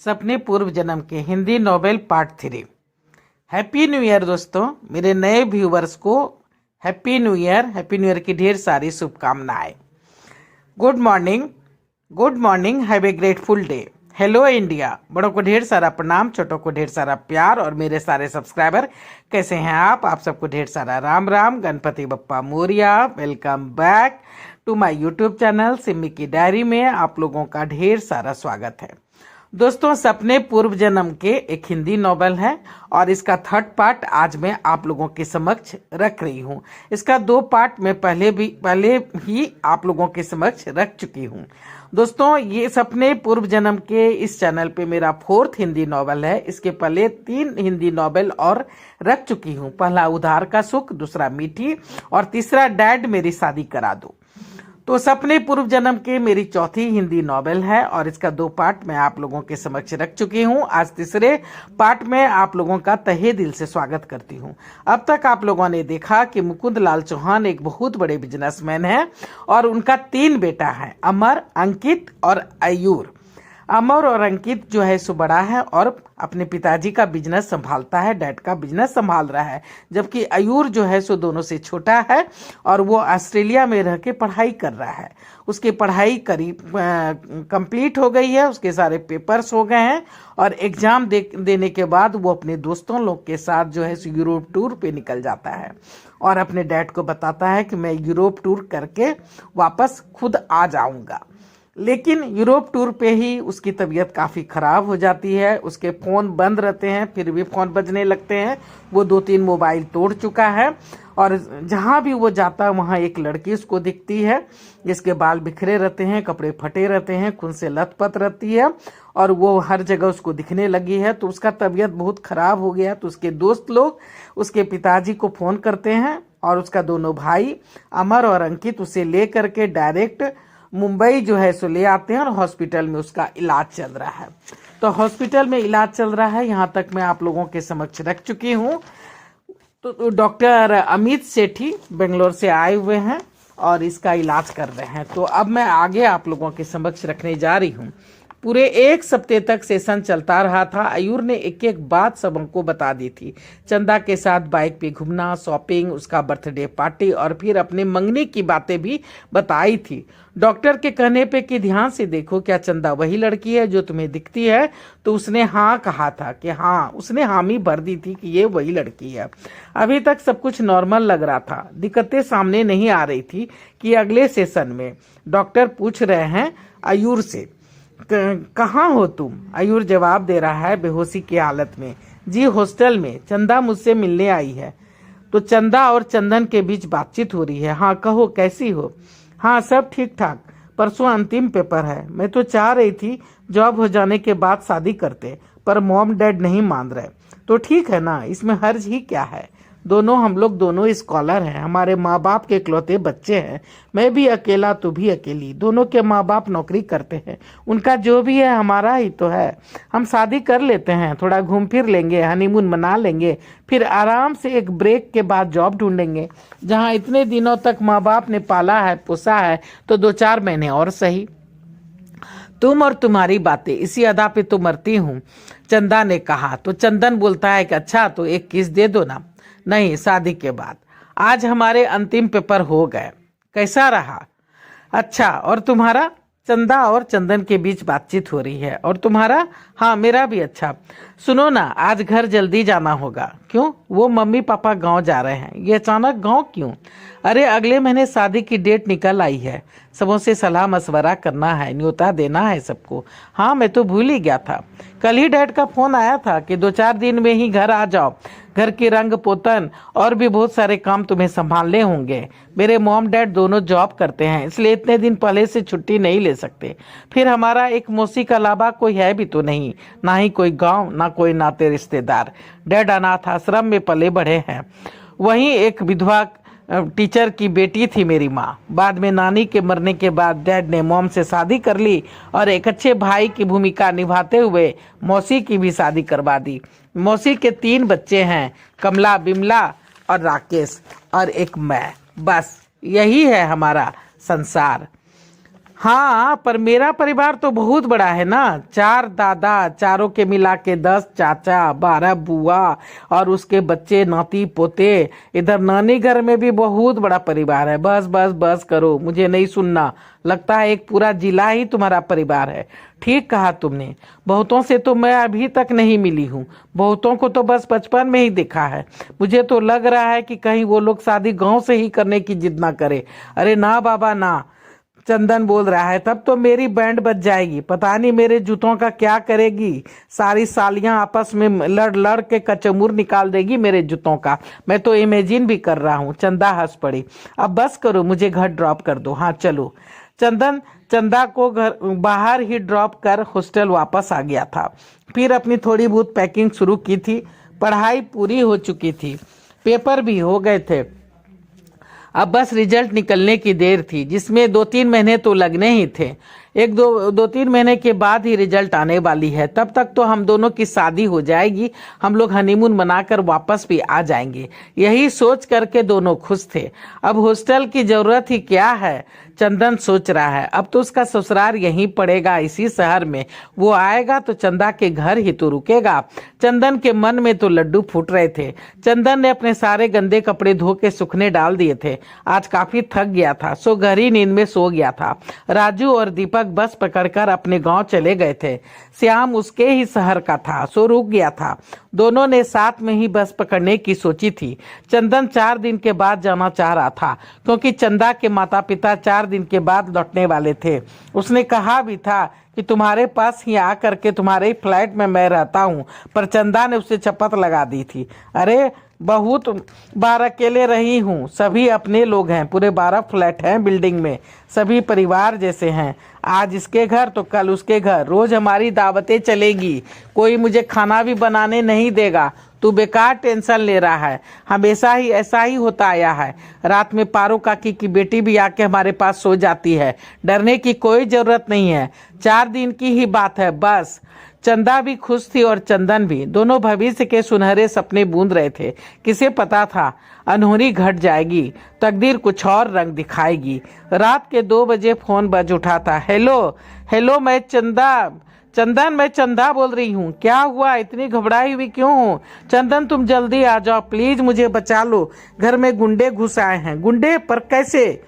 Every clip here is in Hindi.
सपने पूर्व जन्म के Hindi novel part 3। Happy new year दोस्तों। मेरे नए व्यूवर्स को हैप्पी न्यू ईयर की ढेर सारी शुभकामनाएं। Good morning, have a grateful day. Hello India. बड़ों को ढेर सारा प्रणाम, छोटों को ढेर सारा प्यार। और मेरे सारे सब्सक्राइबर कैसे हैं आप सबको ढेर सारा Ram Ram. Ganpati Bappa Morya. Welcome back to my YouTube channel Simmi की डायरी में आप लोगों का ढेर सारा स्वागत है। दोस्तों, सपने पूर्व जन्म के एक हिंदी नॉवेल है और इसका थर्ड पार्ट आज मैं आप लोगों के समक्ष रख रही हूँ। इसका 2 पार्ट मैं पहले ही आप लोगों के समक्ष रख चुकी हूँ। दोस्तों, ये सपने पूर्व जन्म के इस चैनल पे मेरा 4th हिंदी नॉवेल है। इसके पहले 3 हिंदी नॉवेल और रख चुकी हूँ। पहला उधार का सुख, दूसरा मीठी और तीसरा डैड मेरी शादी करा दो। तो सपने पूर्व जन्म के मेरी 4थी हिंदी नॉवेल है और इसका 2 पार्ट मैं आप लोगों के समक्ष रख चुकी हूँ। आज तीसरे पार्ट में आप लोगों का तहे दिल से स्वागत करती हूँ। अब तक आप लोगों ने देखा कि मुकुंद लाल चौहान एक बहुत बड़े बिजनेसमैन हैं और उनका 3 बेटा है, अमर, अंकित और आयूर। अमर और अंकित जो है सो बड़ा है और अपने पिताजी का बिजनेस संभालता है, डैड का बिजनेस संभाल रहा है, जबकि आयूर जो है सो दोनों से छोटा है और वो ऑस्ट्रेलिया में रह के पढ़ाई कर रहा है। उसकी पढ़ाई करीब कंप्लीट हो गई है, उसके सारे पेपर्स हो गए हैं और एग्जाम देने के बाद वो अपने दोस्तों लोग के साथ जो है सो यूरोप टूर पे निकल जाता है और अपने डैड को बताता है कि मैं यूरोप टूर करके वापस खुद आ जाऊंगा। लेकिन यूरोप टूर पे ही उसकी तबीयत काफ़ी ख़राब हो जाती है। उसके फ़ोन बंद रहते हैं, फिर भी फ़ोन बजने लगते हैं। वो 2-3 मोबाइल तोड़ चुका है और जहाँ भी वो जाता है वहाँ एक लड़की उसको दिखती है जिसके बाल बिखरे रहते हैं, कपड़े फटे रहते हैं, खून से लथपथ रहती है और वो हर जगह उसको दिखने लगी है। तो उसका तबीयत बहुत ख़राब हो गया। तो उसके दोस्त लोग उसके पिताजी को फ़ोन करते हैं और उसका दोनों भाई अमर और अंकित उसे ले करके डायरेक्ट मुंबई जो है सो ले आते हैं और हॉस्पिटल में उसका इलाज चल रहा है। तो हॉस्पिटल में इलाज चल रहा है, यहाँ तक मैं आप लोगों के समक्ष रख चुकी हूँ। तो डॉक्टर अमित सेठी बेंगलोर से आए हुए हैं और इसका इलाज कर रहे हैं। तो अब मैं आगे आप लोगों के समक्ष रखने जा रही हूँ। पूरे 1 सप्ताह तक सेशन चलता रहा था। आयूर ने एक एक बात सब हमको बता दी थी। चंदा के साथ बाइक पे घूमना, शॉपिंग, उसका बर्थडे पार्टी और फिर अपने मंगनी की बातें भी बताई थी। डॉक्टर के कहने पे कि ध्यान से देखो, क्या चंदा वही लड़की है जो तुम्हें दिखती है? तो उसने हाँ कहा था कि हाँ, उसने हामी भर दी थी कि ये वही लड़की है। अभी तक सब कुछ नॉर्मल लग रहा था, दिक्कतें सामने नहीं आ रही थी कि अगले सेशन में डॉक्टर पूछ रहे हैं आयूर से, कहाँ हो तुम? आयूर जवाब दे रहा है बेहोशी की हालत में, जी हॉस्टल में, चंदा मुझसे मिलने आई है। तो चंदा और चंदन के बीच बातचीत हो रही है। हाँ कहो, कैसी हो? हाँ सब ठीक ठाक, परसों अंतिम पेपर है। मैं तो चाह रही थी जॉब हो जाने के बाद शादी करते, पर मॉम डैड नहीं मान रहे। तो ठीक है ना, इसमें हर्ज ही क्या है? हम लोग दोनों स्कॉलर हैं, हमारे माँ बाप के इकलौते बच्चे हैं। मैं भी अकेला, तू भी अकेली, दोनों के माँ बाप नौकरी करते हैं। उनका जो भी है हमारा ही तो है। हम शादी कर लेते हैं, थोड़ा घूम फिर लेंगे, हनीमून मना लेंगे, फिर आराम से एक ब्रेक के बाद जॉब ढूंढेंगे। जहाँ इतने दिनों तक माँ बाप ने पाला है, पोसा है, तो 2-4 महीने और सही। तुम और तुम्हारी बातें, इसी अदा पे तो मरती हूँ, चंदा ने कहा। तो चंदन बोलता है कि अच्छा तो एक किस दे दो ना। नहीं, शादी के बाद। आज हमारे अंतिम पेपर हो गए, कैसा रहा? अच्छा, और तुम्हारा? चंदा और चंदन के बीच बातचीत हो रही है। और तुम्हारा? हाँ मेरा भी अच्छा। सुनो ना, आज घर जल्दी जाना होगा। क्यों? वो मम्मी पापा गांव जा रहे हैं। ये अचानक गांव क्यों? अरे अगले महीने शादी की डेट निकल आई है, सबों से सलाह मशवरा करना है, न्योता देना है सबको। हाँ मैं तो भूल ही गया था। कल ही डैड का फोन आया था कि 2-4 दिन में ही घर आ जाओ। घर की रंग पोतन और भी बहुत सारे काम तुम्हें संभालने होंगे। मेरे मॉम डैड दोनों जॉब करते हैं, इसलिए इतने दिन पहले से छुट्टी नहीं ले सकते। फिर हमारा एक मौसी के अलावा कोई है भी तो नहीं, ना ही कोई गांव, ना कोई नाते रिश्तेदार। डैड अनाथ आश्रम में पले बढ़े हैं। वहीं एक विधवा टीचर की बेटी थी मेरी माँ। बाद में नानी के मरने के बाद डैड ने मॉम से शादी कर ली और एक अच्छे भाई की भूमिका निभाते हुए मौसी की भी शादी करवा दी। मौसी के 3 बच्चे हैं, कमला, बिमला और राकेश, और एक मैं। बस यही है हमारा संसार। हाँ, पर मेरा परिवार तो बहुत बड़ा है ना। 4 दादा, चारों के मिला के 10 चाचा, 12 बुआ और उसके बच्चे नाती पोते। इधर नानी घर में भी बहुत बड़ा परिवार है। बस बस बस करो, मुझे नहीं सुनना। लगता है एक पूरा जिला ही तुम्हारा परिवार है। ठीक कहा तुमने। बहुतों से तो मैं अभी तक नहीं मिली हूँ। बहुतों को तो बस बचपन में ही देखा है। मुझे तो लग रहा है कि कहीं वो लोग शादी गांव से ही करने की जिद ना करे। अरे ना बाबा ना, चंदन बोल रहा है। तब तो मेरी बैंड बज जाएगी। पता नहीं मेरे जूतों का क्या करेगी। सारी सालियां आपस में लड़ लड़ के कचमुर निकाल देगी मेरे जूतों का। मैं तो इमेजिन भी कर रहा हूँ। चंदा हंस पड़ी। अब बस करो, मुझे घर ड्रॉप कर दो। हाँ चलो। चंदन चंदा को घर बाहर ही ड्रॉप कर हॉस्टल वापस आ गया था। फिर अपनी थोड़ी बहुत पैकिंग शुरू की थी। पढ़ाई पूरी हो चुकी थी, पेपर भी हो गए थे। अब बस रिजल्ट निकलने की देर थी, जिसमें 2-3 महीने तो लगने ही थे। एक दो 3 महीने के बाद ही रिजल्ट आने वाली है। तब तक तो हम दोनों की शादी हो जाएगी। हम लोग हनीमून मनाकर वापस भी आ जाएंगे। यही सोच करके दोनों खुश थे। अब हॉस्टल की जरूरत ही क्या है, चंदन सोच रहा है। अब तो उसका ससुराल यहीं पड़ेगा, इसी शहर में। वो आएगा तो चंदा के घर ही तो रुकेगा। चंदन के मन में तो लड्डू फूट रहे थे। चंदन ने अपने सारे गंदे कपड़े धो के सूखने डाल दिए थे। आज काफी थक गया था, सो गहरी नींद में सो गया था। राजू और दीपक बस पकड़कर अपने गांव चले गए थे। श्याम उसके ही शहर का था, सो रुक गया था। दोनों ने साथ में ही बस पकड़ने की सोची थी। चंदन 4 दिन के बाद जाना चाह रहा था, क्योंकि चंदा के माता पिता 4 दिन के बाद लौटने वाले थे। उसने कहा भी था कि तुम्हारे पास ही आकर के तुम्हारे फ्लैट में मैं रहता हूँ, पर चंदा ने उसे शपथ लगा दी थी। अरे बहुत बार अकेले रही हूँ, सभी अपने लोग हैं। पूरे 12 फ्लैट हैं बिल्डिंग में, सभी परिवार जैसे हैं। आज इसके घर तो कल उसके घर, रोज हमारी दावतें चलेगी। कोई मुझे खाना भी बनाने नहीं देगा। तू बेकार टेंशन ले रहा है। हमेशा ही ऐसा ही होता आया है। रात में पारो काकी की बेटी भी आके हमारे पास सो जाती है। डरने की कोई जरूरत नहीं है। 4 दिन की ही बात है बस। चंदा भी खुश थी और चंदन भी। दोनों भविष्य के सुनहरे सपने बूंद रहे थे। किसे पता था अनहोनी घट जाएगी, तकदीर कुछ और रंग दिखाएगी। रात के 2 बजे फोन बज उठा था। हेलो हेलो, मैं चंदन मैं चंदा बोल रही हूँ। क्या हुआ, इतनी घबराई हुई क्यों हो? चंदन तुम जल्दी आ जाओ प्लीज, मुझे बचा लो। घर में गुंडे घुस आए हैं। गुंडे पर कैसे?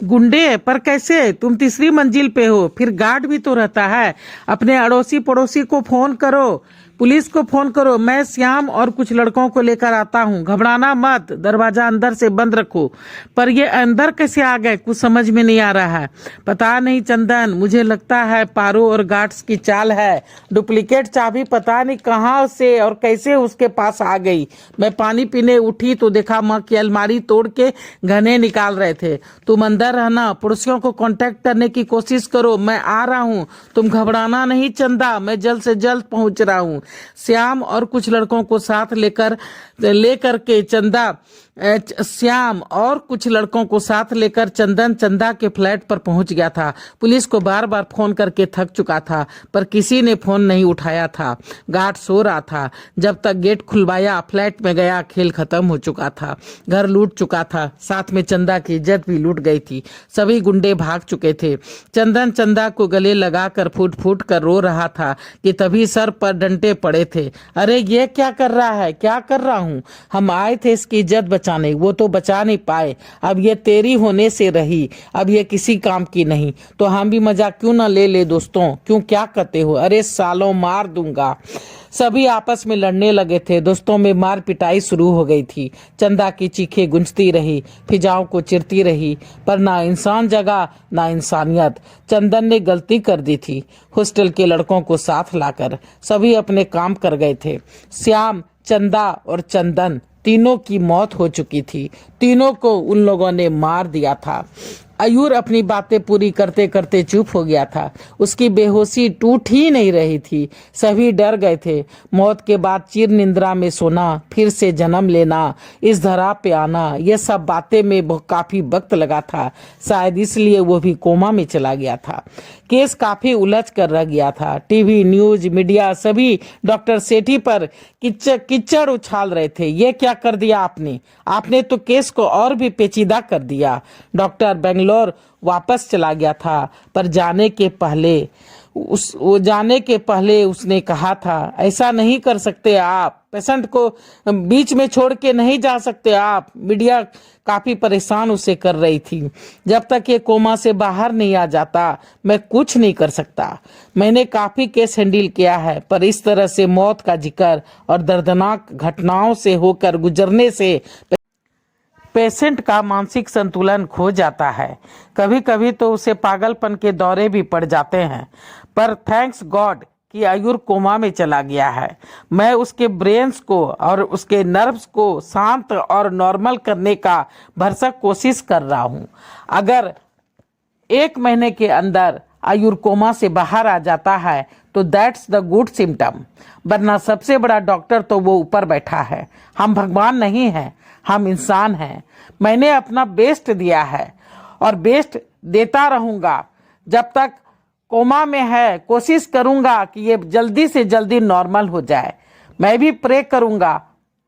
गुंडे पर कैसे? तुम तीसरी मंजिल पे हो, फिर गार्ड भी तो रहता है। अपने अड़ोसी पड़ोसी को फोन करो, पुलिस को फोन करो। मैं श्याम और कुछ लड़कों को लेकर आता हूँ। घबराना मत, दरवाजा अंदर से बंद रखो। पर ये अंदर कैसे आ गए, कुछ समझ में नहीं आ रहा है। पता नहीं चंदन, मुझे लगता है पारो और गार्ड्स की चाल है। डुप्लीकेट चाबी पता नहीं कहाँ से और कैसे उसके पास आ गई। मैं पानी पीने उठी तो देखा माँ की अलमारी तोड़ के गहने निकाल रहे थे। तुम अंदर रहना, पड़ोसियों को कांटेक्ट करने की कोशिश करो। मैं आ रहा हूँ, तुम घबराना नहीं चंदा, मैं जल्द से जल्द पहुंच रहा हूँ। श्याम और कुछ लड़कों को साथ लेकर चंदन चंदा के फ्लैट पर पहुंच गया था। पुलिस को बार बार फोन करके थक चुका था, पर किसी ने फोन नहीं उठाया था। गार्ड सो रहा था। जब तक गेट खुलवाया, फ्लैट में गया, खेल खत्म हो चुका था। घर लूट चुका था, साथ में चंदा की इज्जत भी लूट गई थी। सभी गुंडे भाग चुके थे। चंदन चंदा को गले लगाकर फूट फूट कर रो रहा था कि तभी सर पर डंडे पड़े थे। अरे ये क्या कर रहा है? क्या कर रहा हूँ? हम आए थे इसकी इज्जत बचाने, वो तो बचा नहीं पाए। अब ये तेरी होने से रही, अब ये किसी काम की नहीं। तो हम भी मजा क्यों ना ले दोस्तों? क्यों, क्या कहते हो? अरे सालों, मार दूंगा। सभी आपस में लड़ने लगे थे। दोस्तों में मार पिटाई शुरू हो गई थी। चंदा की चीखें गूंजती रही, फिजाओं को चिरती रही, पर ना इंसान जगा ना इंसानियत। चंदन ने गलती कर दी थी। हॉस्टल के लड़कों को साथ लाकर सभी अपने काम कर गए थे। श्याम, चंदा और चंदन तीनों की मौत हो चुकी थी। तीनों को उन लोगों ने मार दिया था। अयूर अपनी बातें पूरी करते करते चुप हो गया था। उसकी बेहोशी टूट ही नहीं रही थी। सभी डर गए थे। मौत के बाद चिर निंद्रा में सोना, फिर से जन्म लेना, इस धरा पे आना, ये सब बातें में काफी वक्त लगा था। शायद इसलिए वो भी कोमा में चला गया था। केस काफी उलझ कर रह गया था। टीवी, न्यूज, मीडिया सभी डॉक्टर सेठी पर किच्चड़ उछाल रहे थे। ये क्या कर दिया आपने? आपने तो केस को और भी पेचीदा कर दिया। डॉक्टर बेंगलुरु बेंगलोर वापस चला गया था। पर जाने के पहले उसने कहा था, ऐसा नहीं कर सकते आप, पेशेंट को बीच में छोड़ के नहीं जा सकते आप। मीडिया काफी परेशान उसे कर रही थी। जब तक ये कोमा से बाहर नहीं आ जाता मैं कुछ नहीं कर सकता। मैंने काफी केस हैंडल किया है, पर इस तरह से मौत का जिक्र और दर्दनाक घटनाओं से होकर गुजरने से पेशेंट का मानसिक संतुलन खो जाता है। कभी कभी तो उसे पागलपन के दौरे भी पड़ जाते हैं। पर थैंक्स गॉड कि आयुर कोमा में चला गया है। मैं उसके ब्रेन्स को और उसके नर्व्स को शांत और नॉर्मल करने का भरसक कोशिश कर रहा हूँ। अगर 1 महीने के अंदर आयुर कोमा से बाहर आ जाता है तो दैट्स द गुड सिम्टम, वरना सबसे बड़ा डॉक्टर तो वो ऊपर बैठा है। हम भगवान नहीं हैं, हम इंसान हैं। मैंने अपना बेस्ट दिया है और बेस्ट देता रहूंगा जब तक कोमा में है। कोशिश करूंगा कि ये जल्दी से जल्दी नॉर्मल हो जाए। मैं भी प्रे करूंगा,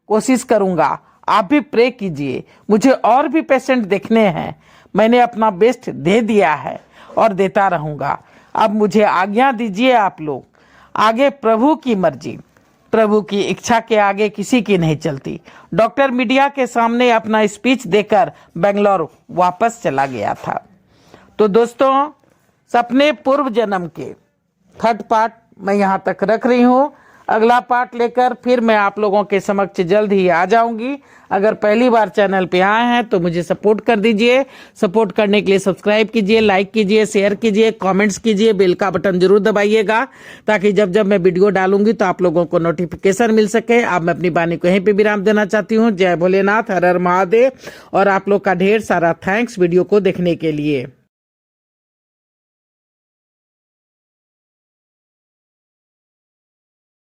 कोशिश करूंगा, आप भी प्रे कीजिए। मुझे और भी पेशेंट देखने हैं। मैंने अपना बेस्ट दे दिया है और देता रहूंगा। अब मुझे आज्ञा दीजिए आप लोग। आगे प्रभु की मर्जी, प्रभु की इच्छा के आगे किसी की नहीं चलती। डॉक्टर मीडिया के सामने अपना स्पीच देकर बेंगलोर वापस चला गया था। तो दोस्तों, सपने पूर्व जन्म के 3rd पार्ट मैं यहाँ तक रख रही हूँ। अगला पार्ट लेकर फिर मैं आप लोगों के समक्ष जल्द ही आ जाऊंगी। अगर पहली बार चैनल पे आए हैं तो मुझे सपोर्ट कर दीजिए। सपोर्ट करने के लिए सब्सक्राइब कीजिए, लाइक कीजिए, शेयर कीजिए, कमेंट्स कीजिए, बेल का बटन जरूर दबाइएगा ताकि जब जब मैं वीडियो डालूंगी तो आप लोगों को नोटिफिकेशन मिल सके। अब मैं अपनी वाणी को यहीं पे विराम देना चाहती हूँ। जय भोलेनाथ, हर हर महादेव और आप लोग का ढेर सारा थैंक्स वीडियो को देखने के लिए।